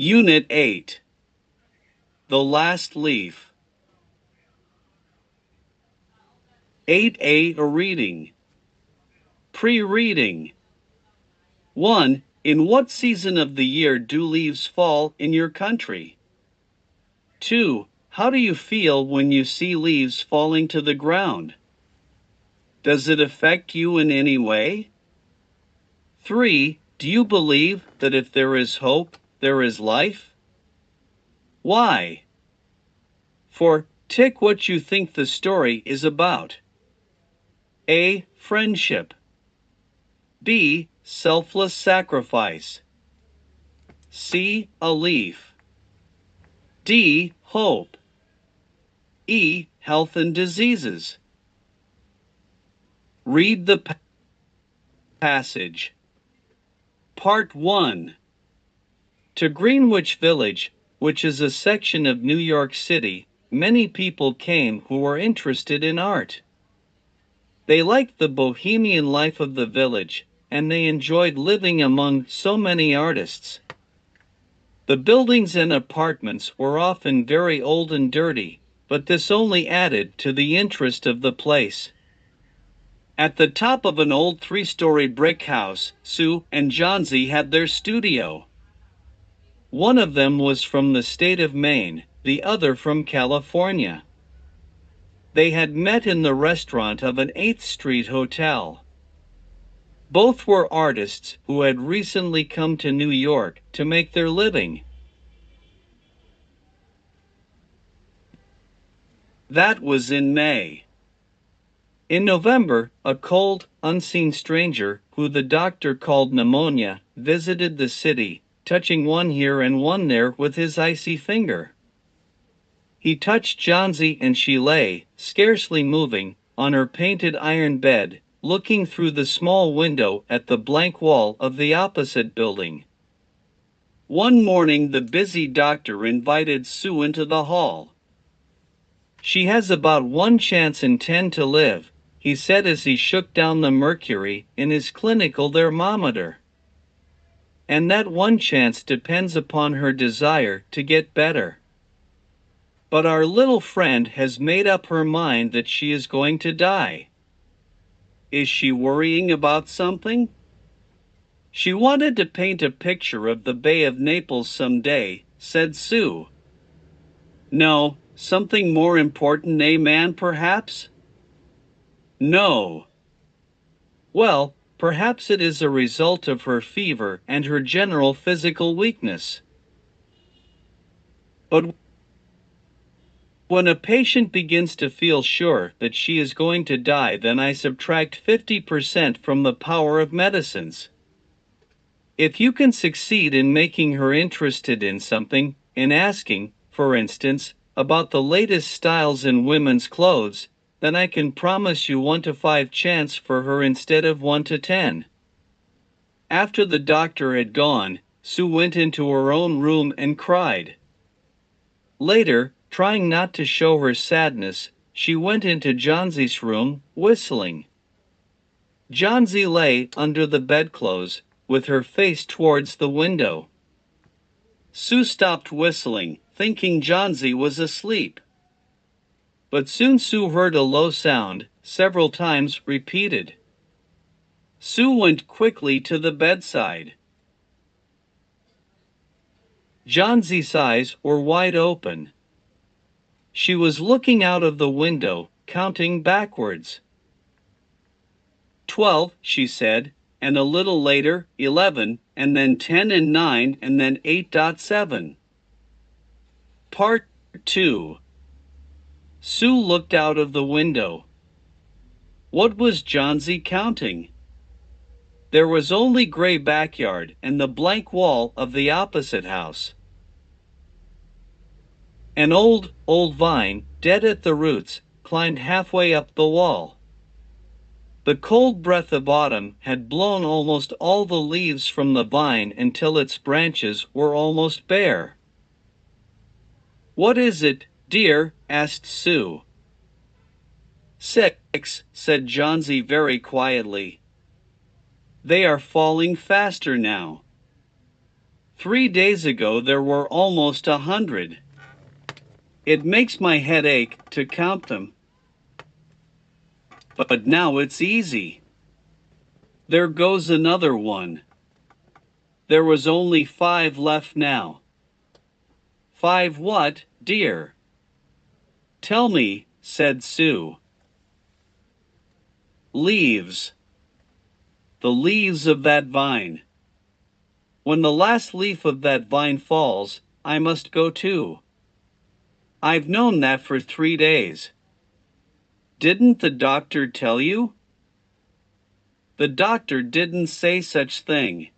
Unit 8. The Last Leaf. 8A. A reading. Pre-reading. 1. In what season of the year do leaves fall in your country? 2. How do you feel when you see leaves falling to the ground? Does it affect you in any way? 3. Do you believe that if there is hope, there is life? Why? 4. Tick what you think the story is about. A. Friendship. B. Selfless sacrifice. C. A leaf. D. Hope. E. Health and diseases. Read the passage. Part 1. To Greenwich Village, which is a section of New York City, many people came who were interested in art. They liked the bohemian life of the village, and they enjoyed living among so many artists. The buildings and apartments were often very old and dirty, but this only added to the interest of the place. At the top of an old three-story brick house, Sue and Johnsy had their studio. One of them was from the state of Maine, the other from California. They had met in the restaurant of an 8th Street hotel. Both were artists who had recently come to New York to make their living. That was in May. In November, a cold, unseen stranger, who the doctor called pneumonia, visited the city, touching one here and one there with his icy finger. He touched Johnsy and she lay, scarcely moving, on her painted iron bed, looking through the small window at the blank wall of the opposite building. One morning the busy doctor invited Sue into the hall. "She has about 1 chance in 10 to live," he said as he shook down the mercury in his clinical thermometer. "And that 1 chance depends upon her desire to get better. But our little friend has made up her mind that she is going to die. Is she worrying about something? She wanted to paint a picture of the Bay of Naples someday," said Sue. "No, something more important, eh, man, perhaps?" "No." "Well, perhaps it is a result of her fever and her general physical weakness. But when a patient begins to feel sure that she is going to die, then I subtract 50% from the power of medicines. If you can succeed in making her interested in something, in asking, for instance, about the latest styles in women's clothes, then I can promise you 1 to 5 chance for her instead of 1 to 10. After the doctor had gone, Sue went into her own room and cried. Later, trying not to show her sadness, she went into Johnsy's room, whistling. Johnsy lay under the bedclothes, with her face towards the window. Sue stopped whistling, thinking Johnsy was asleep. But soon Sue heard a low sound, several times repeated. Sue went quickly to the bedside. Johnsy's eyes were wide open. She was looking out of the window, counting backwards. 12, she said, and a little later, 11, and then 10 and 9, and then 8.7. Part 2. Sue looked out of the window. What was Johnsy counting? There was only gray backyard and the blank wall of the opposite house. An old vine, dead at the roots, climbed halfway up the wall. The cold breath of autumn had blown almost all the leaves from the vine until its branches were almost bare. "What is it, dear?" asked Sue. 6, said Johnsy very quietly. "They are falling faster now." 3 days ago there were almost 100. It makes my head ache to count them. But now it's easy. There goes another one. There was only 5 left now. 5 what, dear? Tell me, said Sue. Leaves. The leaves of that vine. When the last leaf of that vine falls, I must go too. I've known that for 3 days. Didn't the doctor tell you? The doctor didn't say such thing.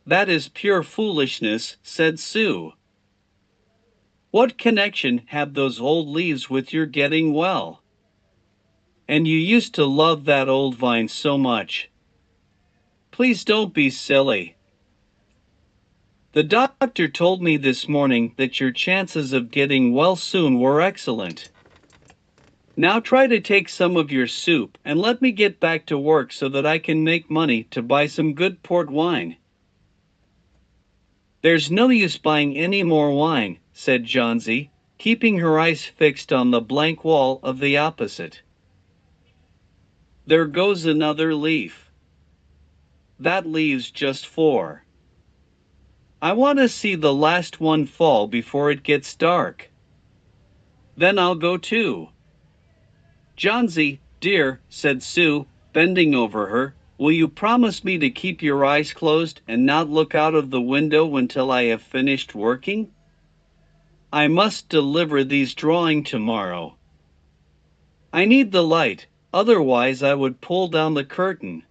That is pure foolishness, said Sue. What connection have those old leaves with your getting well? And you used to love that old vine so much. Please don't be silly. The doctor told me this morning that your chances of getting well soon were excellent. Now try to take some of your soup and let me get back to work so that I can make money to buy some good port wine. There's no use buying any more wine, said Johnsy, keeping her eyes fixed on the blank wall of the opposite. There goes another leaf. That leaves just 4. I want to see the last one fall before it gets dark. Then I'll go too. Johnsy, dear, said Sue, bending over her, will you promise me to keep your eyes closed and not look out of the window until I have finished working? I must deliver these drawings tomorrow. I need the light, otherwise I would pull down the curtain.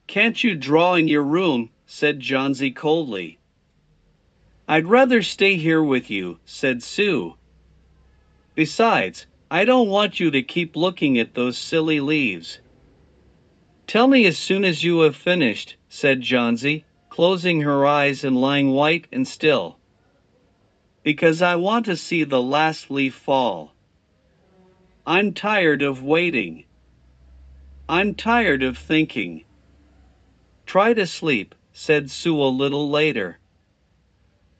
Can't you draw in your room? Said Johnsy coldly. I'd rather stay here with you, said Sue. Besides, I don't want you to keep looking at those silly leaves. Tell me as soon as you have finished, said Johnsy, closing her eyes and lying white and still. Because I want to see the last leaf fall. I'm tired of waiting. I'm tired of thinking. Try to sleep, said Sue a little later.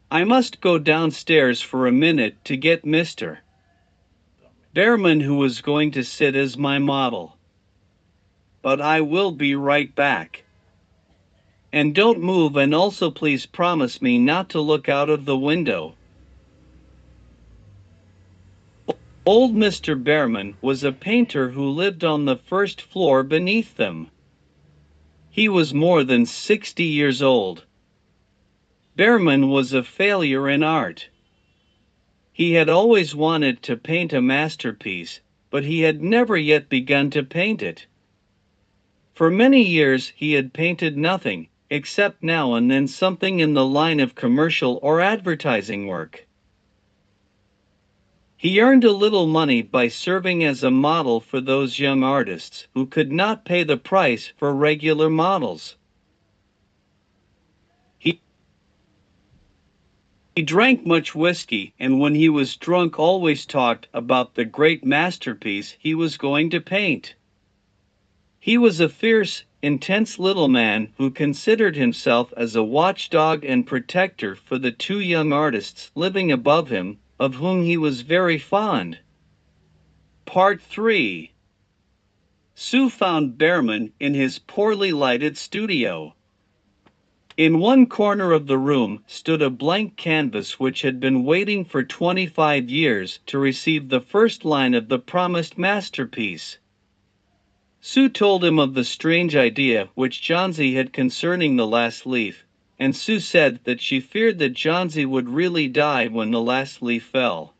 I must go downstairs for a minute to get Mr. Behrman, who was going to sit as my model. But I will be right back. And don't move, and also please promise me not to look out of the window. Old Mr. Behrman was a painter who lived on the first floor beneath them. He was more than 60 years old. Behrman was a failure in art. He had always wanted to paint a masterpiece, but he had never yet begun to paint it. For many years he had painted nothing, except now and then something in the line of commercial or advertising work. He earned a little money by serving as a model for those young artists who could not pay the price for regular models. He drank much whiskey, and when he was drunk always talked about the great masterpiece he was going to paint. He was a fierce, intense little man who considered himself as a watchdog and protector for the 2 young artists living above him, of whom he was very fond. Part 3. Sue found Behrman in his poorly lighted studio. In one corner of the room stood a blank canvas which had been waiting for 25 years to receive the first line of the promised masterpiece. Sue told him of the strange idea which Johnsy had concerning the last leaf, and Sue said that she feared that Johnsy would really die when the last leaf fell.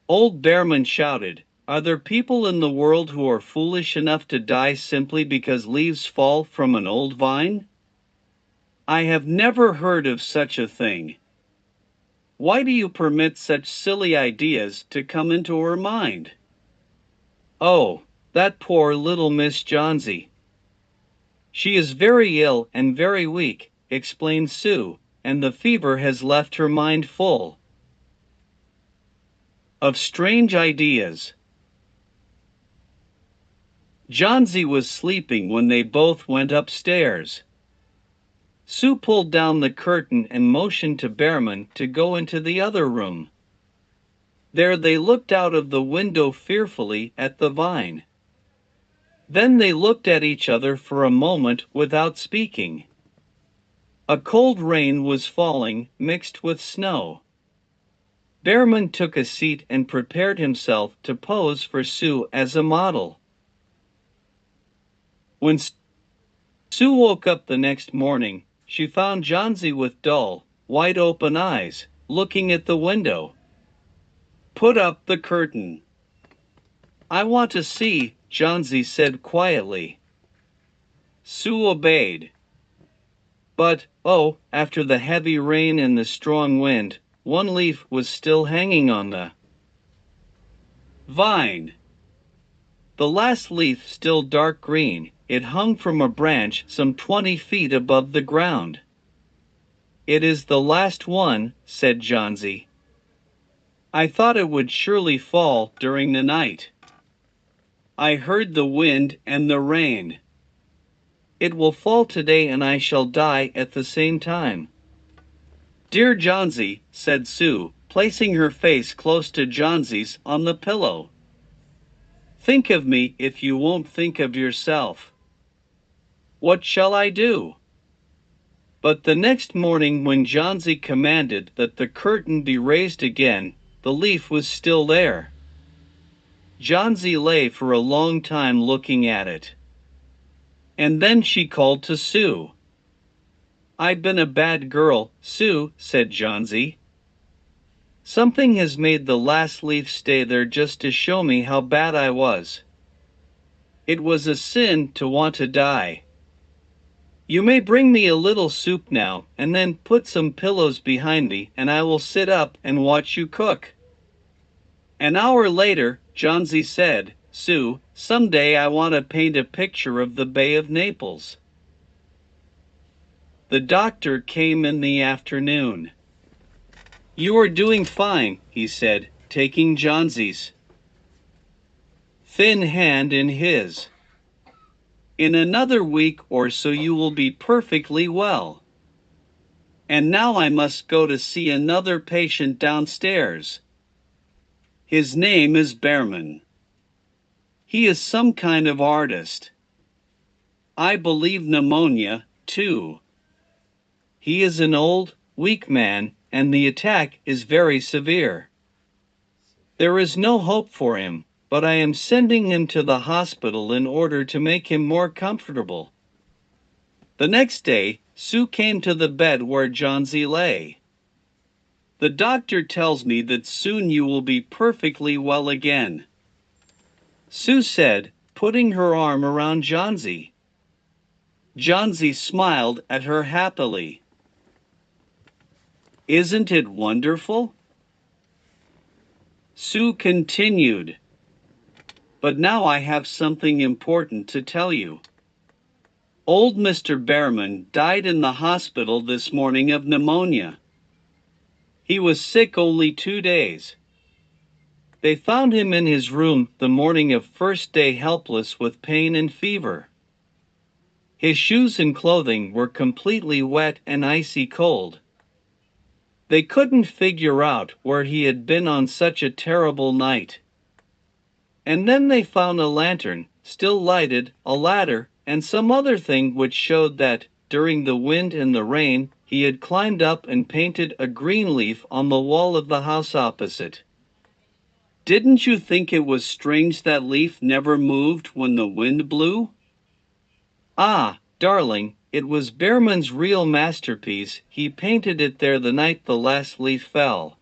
Old Behrman shouted, "Are there people in the world who are foolish enough to die simply because leaves fall from an old vine? I have never heard of such a thing. Why do you permit such silly ideas to come into her mind?" "Oh, that poor little Miss Johnsy. She is very ill and very weak," explained Sue, "and the fever has left her mind full of strange ideas." Johnsy was sleeping when they both went upstairs. Sue pulled down the curtain and motioned to Behrman to go into the other room. There they looked out of the window fearfully at the vine. Then they looked at each other for a moment without speaking. A cold rain was falling, mixed with snow. Behrman took a seat and prepared himself to pose for Sue as a model. When Sue woke up the next morning, she found Johnsy with dull, wide-open eyes, looking at the window. "Put up the curtain." "I want to see," Johnsy said quietly. Sue obeyed. But, oh, after the heavy rain and the strong wind, one leaf was still hanging on the vine. The last leaf still dark green, it hung from a branch some 20 feet above the ground. "It is the last one," said Johnsy. "I thought it would surely fall during the night. I heard the wind and the rain. It will fall today and I shall die at the same time." "Dear Johnsy," said Sue, placing her face close to Johnsy's on the pillow. "Think of me if you won't think of yourself. What shall I do?" But the next morning when Johnsy commanded that the curtain be raised again, the leaf was still there. Johnsy lay for a long time looking at it. And then she called to Sue. "I've been a bad girl, Sue," said Johnsy. "Something has made the last leaf stay there just to show me how bad I was. It was a sin to want to die. You may bring me a little soup now, and then put some pillows behind me, and I will sit up and watch you cook." An hour later, Johnsy said, "Sue, someday I want to paint a picture of the Bay of Naples." The doctor came in the afternoon. "You are doing fine," he said, taking Johnsy's thin hand in his. "In another week or so you will be perfectly well. And now I must go to see another patient downstairs. His name is Behrman. He is some kind of artist. I believe pneumonia, too. He is an old, weak man, and the attack is very severe. There is no hope for him, but I am sending him to the hospital in order to make him more comfortable." The next day, Sue came to the bed where Johnsy lay. "The doctor tells me that soon you will be perfectly well again," Sue said, putting her arm around Johnsy. Johnsy smiled at her happily. "Isn't it wonderful?" Sue continued. "But now I have something important to tell you. Old Mr. Behrman died in the hospital this morning of pneumonia. He was sick only 2 days. They found him in his room the morning of first day helpless with pain and fever. His shoes and clothing were completely wet and icy cold. They couldn't figure out where he had been on such a terrible night. And then they found a lantern, still lighted, a ladder, and some other thing which showed that, during the wind and the rain, he had climbed up and painted a green leaf on the wall of the house opposite. Didn't you think it was strange that leaf never moved when the wind blew? Ah, darling, it was Behrman's real masterpiece. He painted it there the night the last leaf fell.